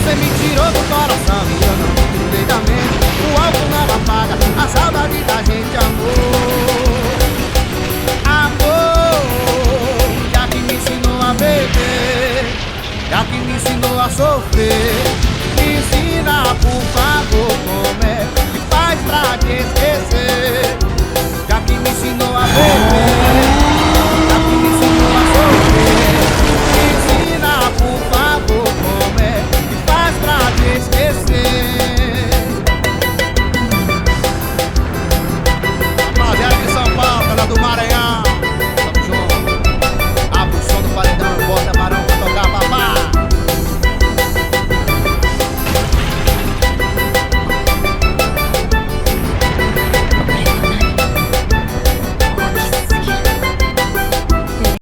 Você me tirou do coração e eu não me tirei da mente. O álcool não apaga a saudade da gente, amor. Amor, já que me ensinou a beber, já que me ensinou a sofrer, me ensina, por favor, como é que faz pra te esquecer.